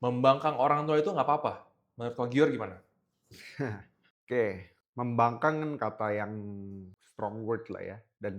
Membangkang orang tua itu nggak apa-apa? Menurut Kak Gior gimana? Oke, membangkang kan kata yang strong word lah ya, dan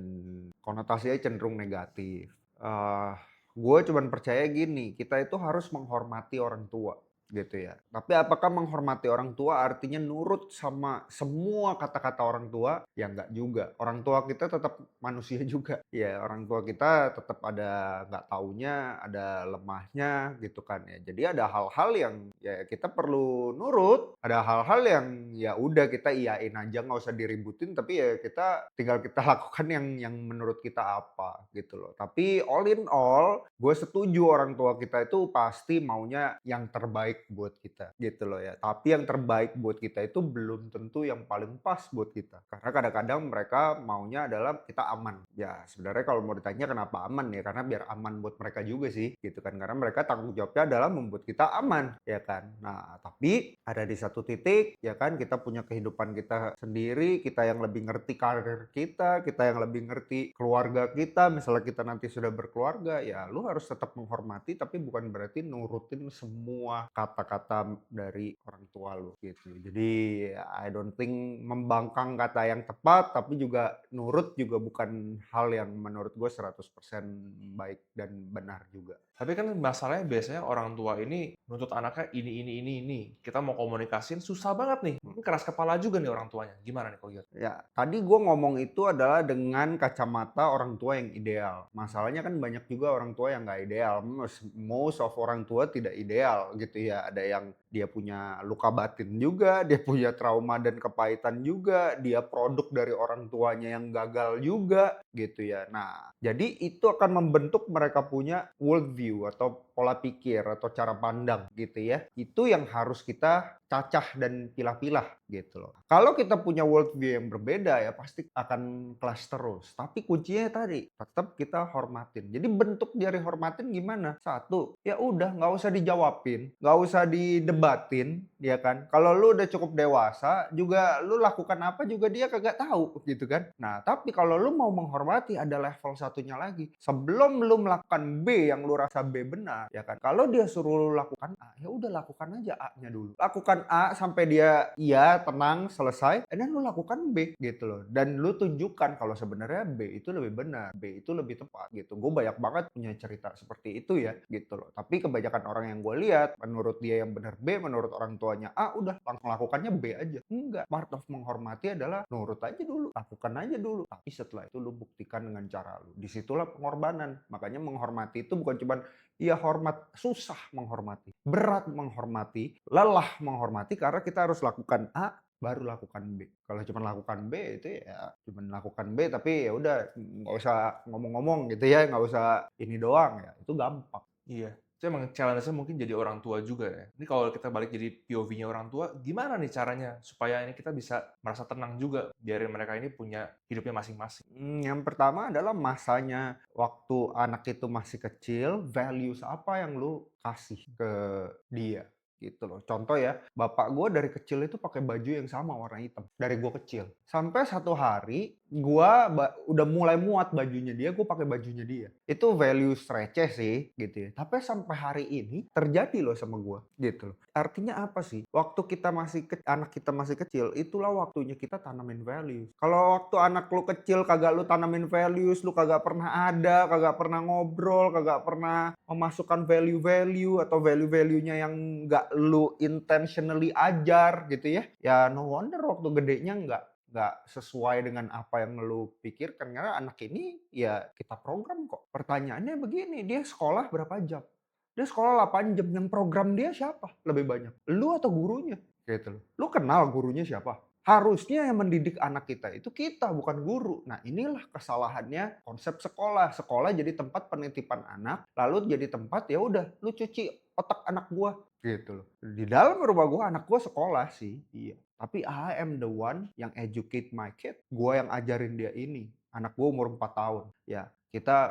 konotasinya cenderung negatif. Eee, gue cuman percaya gini, kita itu harus menghormati orang tua, gitu ya. Tapi apakah menghormati orang tua artinya nurut sama semua kata-kata orang tua? Ya enggak juga. Orang tua kita tetap manusia juga. Ya orang tua kita tetap ada nggak taunya, ada lemahnya gitu kan ya. Jadi ada hal-hal yang ya kita perlu nurut, ada hal-hal yang ya udah kita iyain aja nggak usah diributin, tapi ya kita tinggal kita lakukan yang menurut kita apa gitu loh. Tapi all in all, gue setuju orang tua kita itu pasti maunya yang terbaik buat kita gitu loh ya. Tapi yang terbaik buat kita itu belum tentu yang paling pas buat kita. Karena kadang-kadang mereka maunya adalah kita aman. Ya sebenarnya kalau mau ditanya kenapa aman ya, karena biar aman buat mereka juga sih gitu kan. Karena mereka tanggung jawabnya adalah membuat kita aman ya kan. Nah tapi ada di satu titik ya kan kita punya kehidupan kita sendiri, kita yang lebih ngerti karir kita yang lebih ngerti keluarga kita. Misalnya kita nanti sudah berkeluarga, ya lu harus tetap menghormati tapi bukan berarti nurutin semua kata-kata dari orang tua lu gitu. Jadi I don't think membangkang kata yang tepat, tapi juga nurut juga bukan hal yang menurut gue 100% baik dan benar juga. Tapi kan masalahnya biasanya orang tua ini nuntut anaknya ini. Kita mau komunikasiin susah banget nih. Ini keras kepala juga nih orang tuanya. Gimana nih Kak Gior? Ya, tadi gue ngomong itu adalah dengan kacamata orang tua yang ideal. Masalahnya kan banyak juga orang tua yang nggak ideal. Most of orang tua tidak ideal gitu ya. Ada yang dia punya luka batin juga, dia punya trauma dan kepahitan juga, dia produk dari orang tuanya yang gagal juga gitu ya. Nah, jadi itu akan membentuk mereka punya worldview atau pola pikir atau cara pandang gitu ya. Itu yang harus kita cacah dan pilah-pilah gitu loh. Kalau kita punya worldview yang berbeda ya pasti akan clash terus. Tapi kuncinya tadi tetap kita hormatin. Jadi bentuk dari hormatin gimana? Satu, ya udah nggak usah dijawabin, nggak usah didebatin, ya kan? Kalau lu udah cukup dewasa, juga lu lakukan apa juga dia kagak tahu gitu kan? Nah, tapi kalau lu mau menghormati ada level satunya lagi. Sebelum lu melakukan B yang lu rasa B benar, ya kan? Kalau dia suruh lu lakukan A, ya udah lakukan aja A-nya dulu. Lakukan A sampai dia iya, tenang, selesai, and then lu lakukan B gitu loh. Dan lu tunjukkan kalau sebenarnya B itu lebih benar, B itu lebih tepat gitu. Gue banyak banget punya cerita seperti itu ya gitu loh. Tapi kebanyakan orang yang gue lihat, menurut dia yang benar B, menurut orang tuanya A, udah langsung lakukannya B aja. Enggak, part of menghormati adalah nurut aja dulu, lakukan aja dulu. Tapi setelah itu lu buktikan dengan cara lu. Disitulah pengorbanan. Makanya menghormati itu bukan cuman iya hormat, susah menghormati, berat menghormati, lelah menghormati karena kita harus lakukan A baru lakukan B. Kalau cuma lakukan B itu ya cuma lakukan B tapi ya udah nggak usah ngomong-ngomong gitu ya, nggak usah ini doang ya, itu gampang. Iya. Itu emang challenge-nya mungkin jadi orang tua juga ya. Ini kalau kita balik jadi POV-nya orang tua, gimana nih caranya supaya ini kita bisa merasa tenang juga, biarin mereka ini punya hidupnya masing-masing? Yang pertama adalah masanya waktu anak itu masih kecil, values apa yang lu kasih ke dia, gitu loh. Contoh ya, bapak gue dari kecil itu pakai baju yang sama warna hitam, dari gue kecil. Sampai satu hari, gue udah mulai muat bajunya dia, gue pakai bajunya dia. Itu values receh sih, gitu ya. Tapi sampai hari ini terjadi loh sama gue, gitu loh. Artinya apa sih? Waktu kita masih anak kita masih kecil, itulah waktunya kita tanamin values. Kalau waktu anak lu kecil kagak lu tanamin values, lu kagak pernah ada, kagak pernah ngobrol, kagak pernah memasukkan value-value atau value-value-nya yang nggak lu intentionally ajar gitu ya. Ya no wonder waktu gedenya nggak sesuai dengan apa yang lu pikirkan karena anak ini ya kita program kok. Pertanyaannya begini, dia sekolah berapa jam? Dia sekolah 8 jam, yang program dia siapa lebih banyak? Lu atau gurunya? Gitu loh. Lu kenal gurunya siapa? Harusnya yang mendidik anak kita itu kita, bukan guru. Nah, inilah kesalahannya konsep sekolah. Sekolah jadi tempat penitipan anak, lalu jadi tempat ya udah lu cuci otak anak gua gitu loh. Di dalam rumah gua anak gua sekolah sih, iya. Tapi I am the one yang educate my kid. Gua yang ajarin dia ini. Anak gua umur 4 tahun. Ya,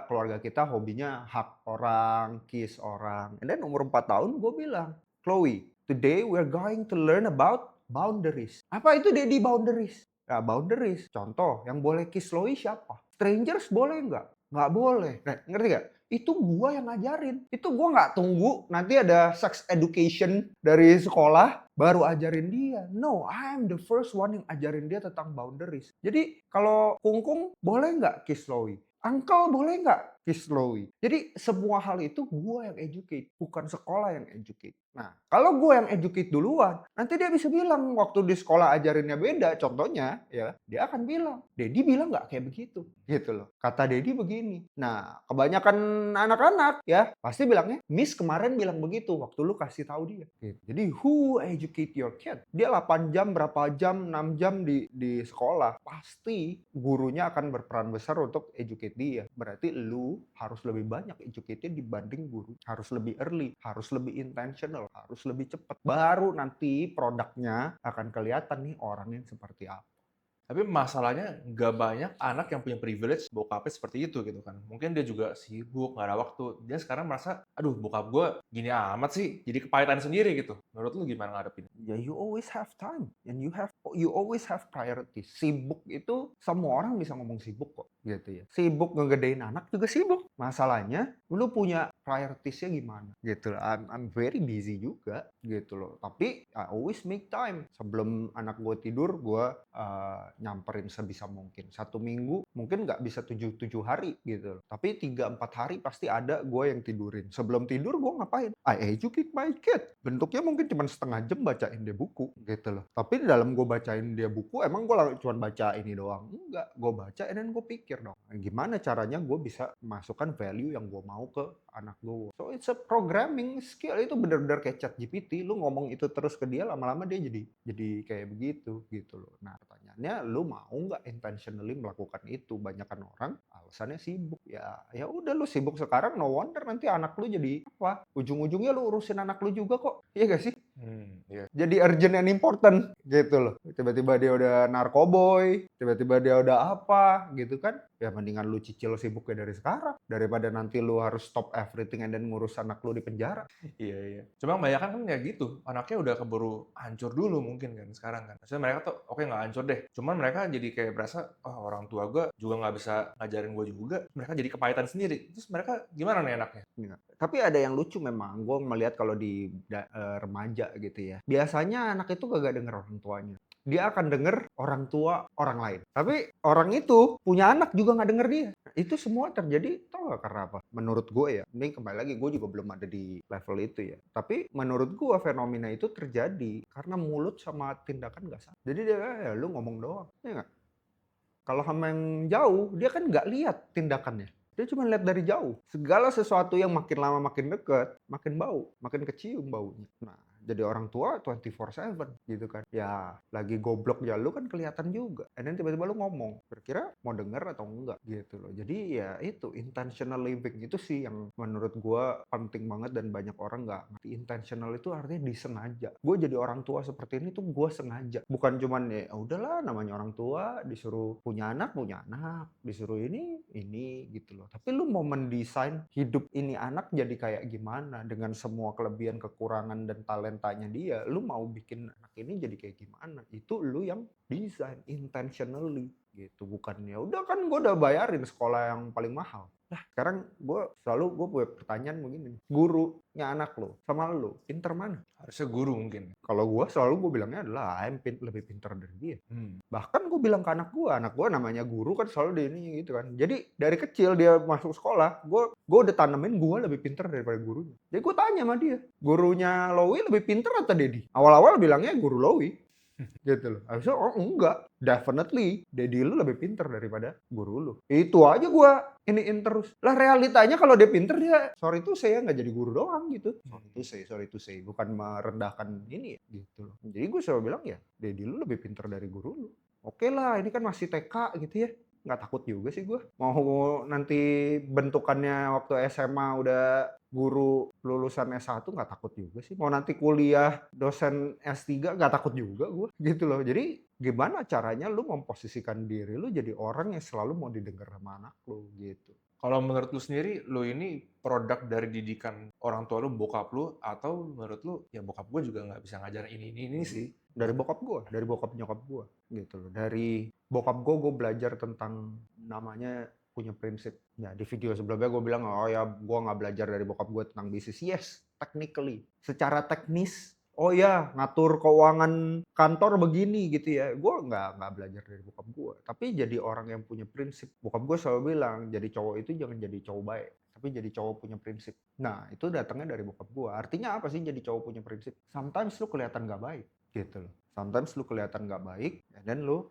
keluarga kita hobinya hug orang, kiss orang. And then umur 4 tahun gue bilang, "Chloe, today we're going to learn about boundaries." Apa itu daddy boundaries? Nah, boundaries. Contoh, yang boleh kiss Chloe siapa? Strangers boleh nggak? nggak boleh. Nah, ngerti nggak? Itu gua yang ngajarin. Itu gua nggak tunggu nanti ada sex education dari sekolah baru ajarin dia. No, I'm the first one yang ajarin dia tentang boundaries. Jadi kalau Kungkung boleh nggak kiss Lowi? Uncle boleh nggak kiss Lowi? Jadi semua hal itu gua yang educate, bukan sekolah yang educate. Nah, kalau gua yang educate duluan, nanti dia bisa bilang waktu di sekolah ajarinnya beda. Contohnya, ya, dia akan bilang, Dedi bilang nggak kayak begitu, gitu loh. Kata Dedi begini. Nah, kebanyakan anak-anak ya pasti bilangnya, Miss kemarin bilang begitu waktu lu kasih tahu dia. Gitu. Jadi who educate your kid? Dia 8 jam, berapa jam, 6 jam di sekolah. Pasti gurunya akan berperan besar untuk educate dia. Berarti lu harus lebih banyak educate dibanding guru. Harus lebih early, harus lebih intentional, harus lebih cepat. Baru nanti produknya akan kelihatan nih orangnya seperti apa. Tapi masalahnya nggak banyak anak yang punya privilege bokapnya seperti itu gitu kan. Mungkin dia juga sibuk, nggak ada waktu. Dia sekarang merasa, aduh bokap gue gini amat sih, jadi kepahitan sendiri gitu. Menurut lu gimana ngadepin? Ya, you always have time and you always have priorities. Sibuk itu semua orang bisa ngomong sibuk kok, gitu ya. Sibuk ngegedein anak juga sibuk. Masalahnya lu punya prioritasnya gimana, gitu loh. I'm very busy juga, gitu loh. Tapi I always make time. Sebelum anak gue tidur, gue nyamperin sebisa mungkin. 1 minggu mungkin nggak bisa 7 hari gitu loh. Tapi 3-4 hari pasti ada gue yang tidurin. Sebelum tidur gue ngapain? I educate my kid. Bentuknya mungkin cuma setengah jam bacain dia buku gitu loh. Tapi di dalam gue bacain dia buku, emang gue cuma baca ini doang? Enggak, gue baca dan gue pikir dong, gimana caranya gue bisa masukkan value yang gue mau ke anak gue. So it's a programming skill, itu bener-bener kayak ChatGPT. Lu ngomong itu terus ke dia, lama-lama dia jadi kayak begitu gitu loh. Nah pertanyaannya, lu mau nggak intentionally melakukan itu? Banyakan orang alasannya sibuk. Ya udah, lu sibuk sekarang, no wonder nanti anak lu jadi apa? Ujung-ujungnya lu urusin anak lu juga kok. Iya gak sih? Iya. Jadi urgent and important gitu loh. Tiba-tiba dia udah narkoboy, tiba-tiba dia udah apa gitu kan. Ya mendingan lu cicil sibuknya dari sekarang daripada nanti lu harus stop everything and then ngurus anak lu di penjara. Iya, iya. Cuma kebanyakan kan ya gitu, anaknya udah keburu hancur dulu mungkin kan sekarang kan. Maksudnya mereka tuh oke nggak hancur deh, cuman mereka jadi kayak berasa, oh orang tua gue juga nggak bisa ngajarin gue juga, mereka jadi kepahitan sendiri. Terus mereka gimana nih anaknya? Ya. Tapi ada yang lucu memang, gue melihat kalau di remaja gitu ya. Biasanya anak itu gak denger orang tuanya. Dia akan denger orang tua orang lain. Tapi orang itu punya anak juga gak denger dia. Itu semua terjadi, tau gak karena apa? Menurut gue ya, ini kembali lagi gue juga belum ada di level itu ya. Tapi menurut gue fenomena itu terjadi karena mulut sama tindakan gak sama. Jadi dia, ya lu ngomong doang. Ya gak? Kalau sama yang jauh, dia kan nggak lihat tindakannya. Dia cuma lihat dari jauh. Segala sesuatu yang makin lama makin deket, makin bau, makin kecium baunya. Nah, jadi orang tua 24/7 gitu kan. Ya, lagi goblok ya lu kan kelihatan juga. And then tiba-tiba lu ngomong, kira-kira mau denger atau enggak gitu loh. Jadi ya itu, intentional living itu sih yang menurut gua penting banget dan banyak orang nggak ngerti. Intentional itu artinya disengaja. Gue jadi orang tua seperti ini tuh gue sengaja. Bukan cuman ya udahlah namanya orang tua, disuruh punya anak, disuruh ini gitu loh. Tapi lu mau mendesain hidup ini anak jadi kayak gimana dengan semua kelebihan, kekurangan dan talentanya dia, lu mau bikin anak ini jadi kayak gimana? Itu lu yang desain intentionally gitu. Bukan ya udah kan gue udah bayarin sekolah yang paling mahal. Nah, sekarang gue punya pertanyaan begini. Gurunya anak lo sama lo, pinter mana? Harusnya guru mungkin. Kalau gue bilangnya adalah lebih pinter dari dia. Hmm. Bahkan gue bilang ke anak gue namanya guru kan selalu di ini gitu kan. Jadi dari kecil dia masuk sekolah, gue udah tanemin gue lebih pinter daripada gurunya. Jadi gue tanya sama dia, gurunya Lowi lebih pinter atau Dedi? Awal-awal bilangnya guru Lowi. Gitu loh. Habisnya, oh enggak, definitely Dedi lu lebih pinter daripada guru lu. Itu aja gua iniin terus. Lah realitanya kalau dia pinter, dia sorry tuh saya nggak jadi guru doang gitu. Sorry to say, bukan merendahkan ini ya, gitu loh. Jadi gue selalu bilang ya, Dedi lu lebih pinter dari guru lu. Oke lah, ini kan masih TK gitu ya. Nggak takut juga sih gue. Mau nanti bentukannya waktu SMA udah guru lulusan S1 nggak takut juga sih. Mau nanti kuliah dosen S3 nggak takut juga gue. Gitu loh. Jadi gimana caranya lu memposisikan diri lu jadi orang yang selalu mau didengar sama anak lu gitu. Kalau menurut lu sendiri, lu ini produk dari didikan orang tua lu, bokap lu, atau menurut lu, ya bokap gue juga nggak bisa ngajarin ini sih. Dari bokap nyokap gue gitu loh. Dari bokap gue belajar tentang namanya punya prinsip. Ya di video sebelumnya gue bilang, oh ya gue nggak belajar dari bokap gue tentang bisnis. Yes, technically. Secara teknis, oh ya ngatur keuangan kantor begini gitu ya. Gue nggak belajar dari bokap gue. Tapi jadi orang yang punya prinsip. Bokap gue selalu bilang, jadi cowok itu jangan jadi cowok baik, tapi jadi cowok punya prinsip. Nah itu datangnya dari bokap gue. Artinya apa sih jadi cowok punya prinsip? Sometimes lu kelihatan nggak baik gitu loh. Sometimes lu kelihatan nggak baik, dan lu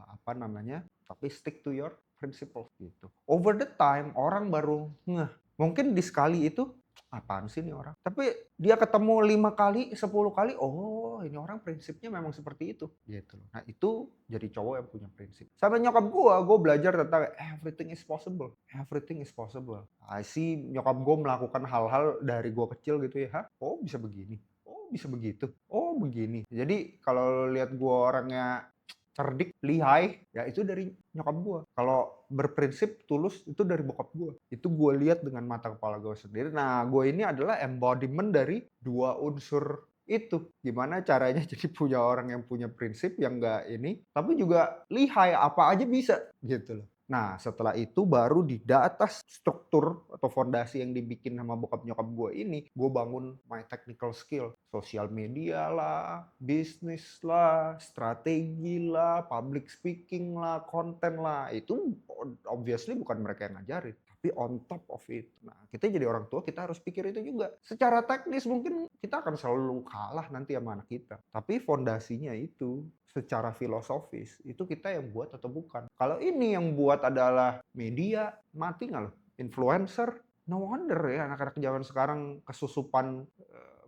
apa namanya, tapi stick to your principles gitu. Over the time orang baru ngeh. Mungkin di sekali itu apaan sih nih orang? Tapi dia ketemu 5 kali, 10 kali, oh ini orang prinsipnya memang seperti itu gitu. Nah, itu jadi cowok yang punya prinsip. Sampai nyokap gua belajar tentang everything is possible. Everything is possible. I see nyokap gua melakukan hal-hal dari gua kecil gitu ya. Hah? Oh, bisa begini. Oh, bisa begitu. Oh, begini. Jadi kalau lihat gua orangnya cerdik, lihai, ya itu dari nyokap gue. Kalau berprinsip, tulus, itu dari bokap gue. Itu gue lihat dengan mata kepala gue sendiri. Nah, gue ini adalah embodiment dari dua unsur itu. Gimana caranya jadi punya orang yang punya prinsip, yang enggak ini, tapi juga lihai, apa aja bisa, gitu loh. Nah, setelah itu baru di atas struktur atau fondasi yang dibikin sama bokap nyokap gue ini, gue bangun my technical skill. Sosial media lah, bisnis lah, strategi lah, public speaking lah, konten lah. Itu obviously bukan mereka yang ngajarin. Tapi on top of it. Nah, kita jadi orang tua, kita harus pikir itu juga. Secara teknis mungkin kita akan selalu kalah nanti sama anak kita. Tapi fondasinya itu, secara filosofis, itu kita yang buat atau bukan. Kalau ini yang buat adalah media, mati nggak loh? Influencer, no wonder ya anak-anak zaman sekarang kesusupan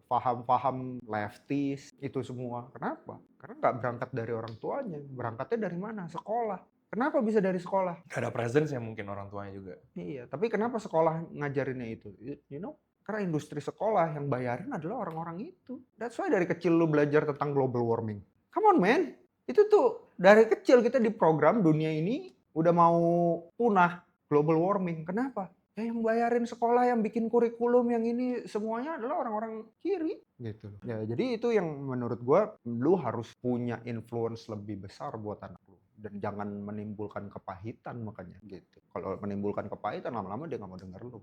paham-paham lefties itu semua. Kenapa? Karena nggak berangkat dari orang tuanya. Berangkatnya dari mana? Sekolah. Kenapa bisa dari sekolah? Gak ada presence ya mungkin orang tuanya juga. Iya, tapi kenapa sekolah ngajarinnya itu? You know, karena industri sekolah yang bayarin adalah orang-orang itu. That's why dari kecil lu belajar tentang global warming. Come on man, itu tuh dari kecil kita diprogram dunia ini udah mau punah global warming. Kenapa? Ya yang bayarin sekolah, yang bikin kurikulum, yang ini semuanya adalah orang-orang kiri gitu. Ya, jadi itu yang menurut gua lu harus punya influence lebih besar buat anak lu. Dan jangan menimbulkan kepahitan makanya gitu. Kalau menimbulkan kepahitan lama-lama dia nggak mau denger lu.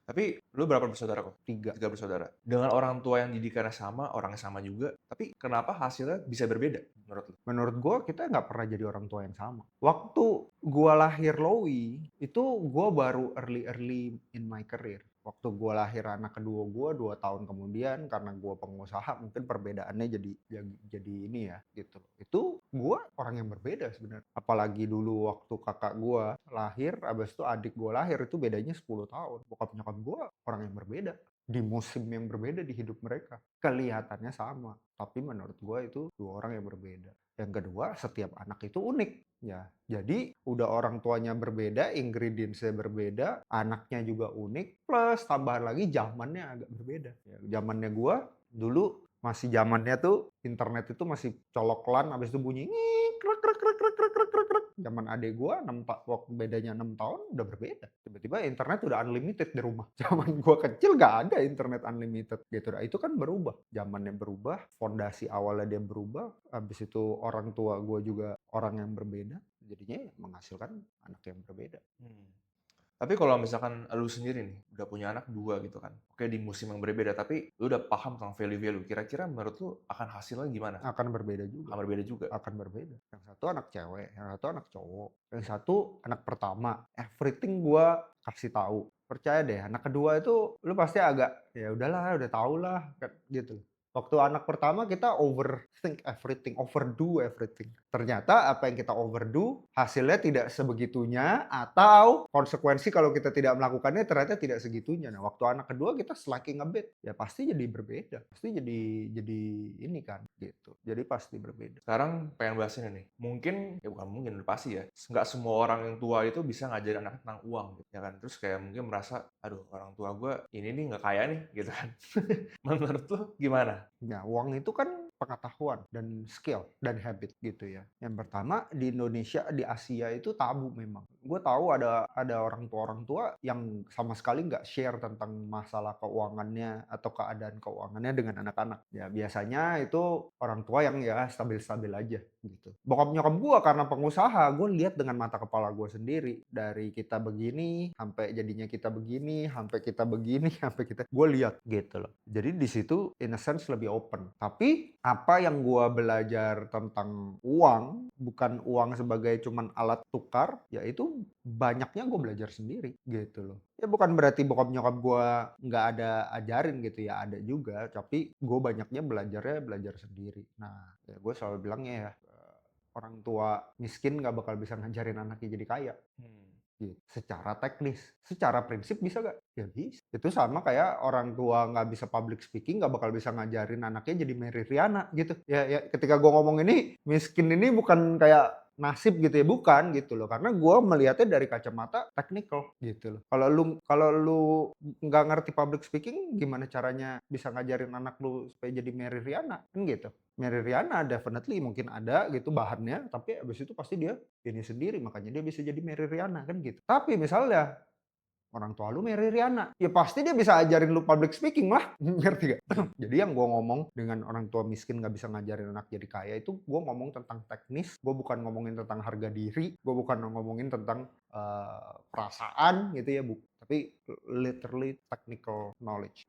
Tapi lu berapa bersaudara kok? 3. 3 bersaudara. Dengan orang tua yang didikannya sama, orangnya sama juga, tapi kenapa hasilnya bisa berbeda menurut lu? Menurut gua kita nggak pernah jadi orang tua yang sama. Waktu gua lahir Lowi, itu gua baru early in my career. Waktu gua lahir anak kedua gua 2 tahun kemudian, karena gua pengusaha mungkin perbedaannya jadi ini ya gitu. Itu gua orang yang berbeda sebenarnya. Apalagi dulu waktu kakak gua lahir, habis itu adik gua lahir, itu bedanya 10 tahun. Bokap nyokap gua orang yang berbeda. Di musim yang berbeda di hidup mereka. Kelihatannya sama, tapi menurut gua itu 2 orang yang berbeda. Yang kedua, setiap anak itu unik. Ya, jadi udah orang tuanya berbeda, ingredients-nya berbeda, anaknya juga unik, plus tambahan lagi zamannya agak berbeda. Ya, zamannya gua dulu masih zamannya tuh internet itu masih colok LAN, habis itu bunyi krek krek krek krek krek krek krek krek. Zaman adek gua waktu bedanya 6 tahun udah berbeda. Tiba-tiba internet udah unlimited di rumah. Zaman gua kecil gak ada internet unlimited gitu. Nah, itu kan berubah. Zamannya berubah, fondasi awalnya dia berubah, habis itu orang tua gua juga orang yang berbeda, jadinya menghasilkan anak yang berbeda. Tapi kalau misalkan lu sendiri nih, udah punya anak 2 gitu kan, oke di musim yang berbeda, tapi lu udah paham tentang value-value, kira-kira menurut lu akan hasilnya gimana? Akan berbeda juga. Akan berbeda juga? Akan berbeda. Yang satu anak cewek, yang satu anak cowok. Yang satu anak pertama. Everything gua kasih tahu. Percaya deh, anak kedua itu lu pasti agak ya udahlah, udah tau lah gitu. Waktu anak pertama kita overthink everything, overdo everything. Ternyata apa yang kita overdo hasilnya tidak sebegitunya, atau konsekuensi kalau kita tidak melakukannya ternyata tidak segitunya. Nah, waktu anak kedua kita slacking a bit, ya pasti jadi berbeda. Pasti jadi ini kan gitu. Jadi pasti berbeda. Sekarang pengen bahas ini nih, mungkin, ya bukan mungkin, udah pasti ya, nggak semua orang yang tua itu bisa ngajarin anaknya tentang uang, gitu, ya kan? Terus kayak mungkin merasa, aduh orang tua gue ini nih nggak kaya nih, gitu kan. Menurut lu gimana? Ya, uang itu kan pengetahuan dan skill dan habit gitu ya. Yang pertama di Indonesia, di Asia itu tabu memang. Gue tahu ada orang tua yang sama sekali nggak share tentang masalah keuangannya atau keadaan keuangannya dengan anak-anak. Ya biasanya itu orang tua yang ya stabil-stabil aja gitu. Bokap nyokap gue karena pengusaha, gue lihat dengan mata kepala gue sendiri. Dari kita begini, sampai jadinya kita begini, sampai kita begini, sampai kita... Gue lihat gitu loh. Jadi di situ in a sense lebih open. Tapi apa yang gue belajar tentang uang, bukan uang sebagai cuman alat tukar, yaitu banyaknya gue belajar sendiri gitu loh. Ya bukan berarti bokap nyokap gue nggak ada ajarin gitu ya, ada juga. Tapi gue banyaknya belajar sendiri. Nah, ya gue selalu bilangnya ya, orang tua miskin nggak bakal bisa ngajarin anaknya jadi kaya. Hmm. Gitu. Secara teknis, secara prinsip bisa gak? Ya bisa. Itu sama kayak orang tua nggak bisa public speaking nggak bakal bisa ngajarin anaknya jadi Mary Riana gitu. Ya ketika gue ngomong ini miskin ini bukan kayak nasib gitu ya, bukan gitu loh, karena gue melihatnya dari kacamata technical gitu loh. Kalau lu nggak ngerti public speaking, gimana caranya bisa ngajarin anak lu supaya jadi Mary Riana kan gitu. Mary Riana definitely mungkin ada gitu bahannya, tapi abis itu pasti dia ini sendiri, makanya dia bisa jadi Mary Riana kan gitu. Tapi misalnya orang tua lu Mary Riana, ya pasti dia bisa ajarin lu public speaking lah. Ngerti gak? Jadi yang gue ngomong dengan orang tua miskin gak bisa ngajarin anak jadi kaya itu, gue ngomong tentang teknis, gue bukan ngomongin tentang harga diri, gue bukan ngomongin tentang perasaan gitu ya, Bu. Tapi literally technical knowledge.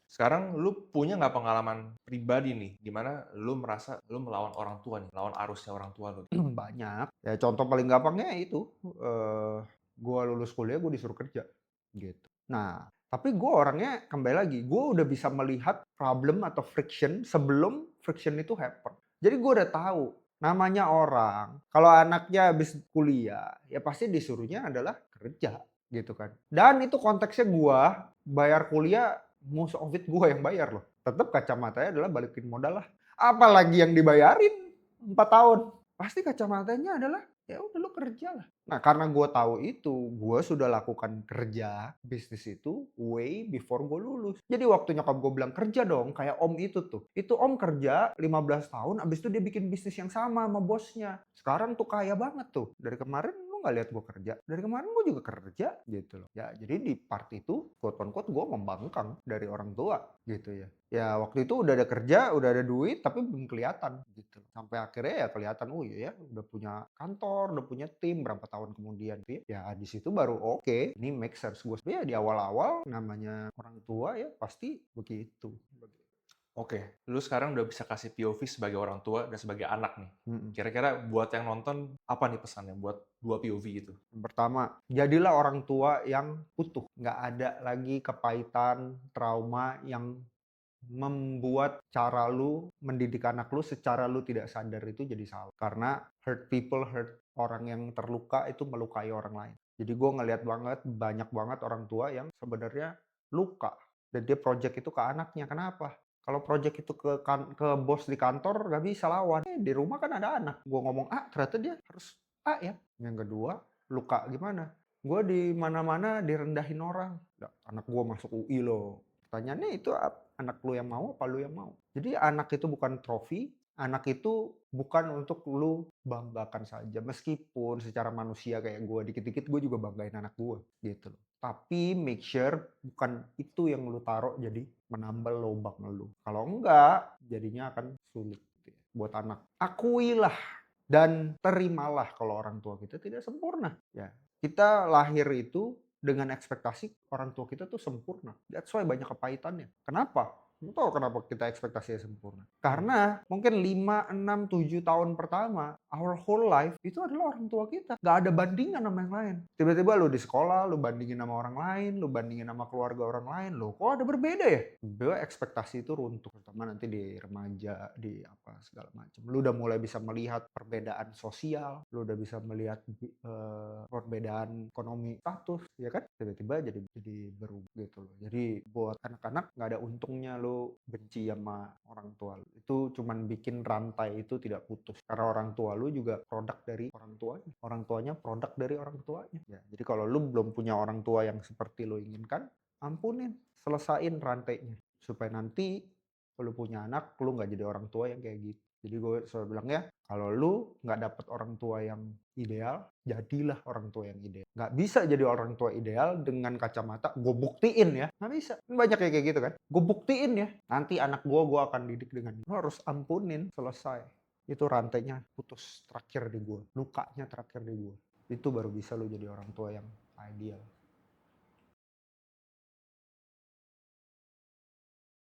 Sekarang lu punya nggak pengalaman pribadi nih, gimana lu merasa lu melawan orang tua nih, lawan arusnya orang tua lu? Banyak. Ya contoh paling gampangnya itu, gue lulus kuliah gue disuruh kerja gitu. Nah, tapi gue orangnya kembali lagi, gue udah bisa melihat problem atau friction sebelum friction itu happen. Jadi gue udah tahu namanya orang kalau anaknya habis kuliah ya pasti disuruhnya adalah kerja gitu kan. Dan itu konteksnya gue bayar kuliah, most of it gue yang bayar loh. Tetap kacamatanya adalah balikin modal lah. Apalagi yang dibayarin 4 tahun. Pasti kacamatanya adalah, ya udah lu kerja lah. Nah karena gue tahu itu, gue sudah lakukan kerja bisnis itu way before gue lulus. Jadi waktu nyokap gue bilang kerja dong, kayak om itu tuh. Itu om kerja 15 tahun, abis itu dia bikin bisnis yang sama bosnya. Sekarang tuh kaya banget tuh. Dari kemarin lu gak lihat gue kerja? Dari kemarin gue juga kerja gitu loh. Ya jadi di part itu, quote on quote gue membangkang dari orang tua gitu ya. Ya waktu itu udah ada kerja, udah ada duit, tapi belum kelihatan gitu. Sampai akhirnya ya kelihatan, oh iya ya, udah punya kantor, udah punya tim, berapa tahun kemudian. Ya di situ baru oke, ini make sense. Gue ya di awal-awal namanya orang tua ya pasti begitu. Oke, lu sekarang udah bisa kasih POV sebagai orang tua dan sebagai anak nih. Mm-mm. Kira-kira buat yang nonton, apa nih pesannya buat dua POV itu? Yang pertama, jadilah orang tua yang utuh. Nggak ada lagi kepahitan, trauma yang membuat cara lu mendidik anak lu secara lu tidak sadar itu jadi salah. Karena hurt people, hurt orang yang terluka itu melukai orang lain. Jadi gue ngeliat banget, banyak banget orang tua yang sebenarnya luka. Dan dia project itu ke anaknya. Kenapa? Kalau project itu ke bos di kantor gak bisa lawan. Di rumah kan ada anak. Gue ngomong A, ternyata dia harus A ya. Yang kedua, luka gimana? Gue di mana-mana direndahin orang. Anak gue masuk UI loh. Pertanyaannya itu anak lu yang mau apa lu yang mau? Jadi anak itu bukan trofi, anak itu bukan untuk lu banggakan saja. Meskipun secara manusia kayak gue, dikit-dikit gue juga banggain anak gue gitu loh. Tapi make sure bukan itu yang lu taruh jadi menambal lubang lu. Kalau enggak, jadinya akan sulit gitu ya, buat anak. Akuilah dan terimalah kalau orang tua kita tidak sempurna. Ya, kita lahir itu dengan ekspektasi orang tua kita tuh sempurna. That's why banyak kepahitannya. Kenapa? Lu tahu kenapa kita ekspektasinya sempurna? Karena mungkin 5, 6, 7 tahun pertama, our whole life itu adalah orang tua kita. Gak ada bandingan sama yang lain. Tiba-tiba lu di sekolah, lu bandingin sama orang lain, lu bandingin sama keluarga orang lain, lu kok ada berbeda ya? Tiba ekspektasi itu runtuh. Terutama nanti di remaja, di apa segala macam. Lu udah mulai bisa melihat perbedaan sosial, lu udah bisa melihat perbedaan ekonomi status, ya kan? Tiba-tiba jadi berubah gitu loh. Jadi buat anak-anak nggak ada untungnya lo benci sama orang tua lo. Itu cuman bikin rantai itu tidak putus. Karena orang tua lo juga produk dari orang tuanya. Orang tuanya produk dari orang tuanya. Ya, jadi kalau lo belum punya orang tua yang seperti lo inginkan, ampunin, selesain rantainya. Supaya nanti kalau punya anak, lo nggak jadi orang tua yang kayak gitu. Jadi gue selalu bilang ya, kalau lu nggak dapet orang tua yang ideal, jadilah orang tua yang ideal. Nggak bisa jadi orang tua ideal dengan kacamata, gue buktiin ya. Nggak bisa. Banyak kayak gitu kan. Gue buktiin ya. Nanti anak gue akan didik dengan, lu harus ampunin, selesai. itu rantainya putus terakhir di gue, lukanya terakhir di gue. Itu baru bisa lo jadi orang tua yang ideal.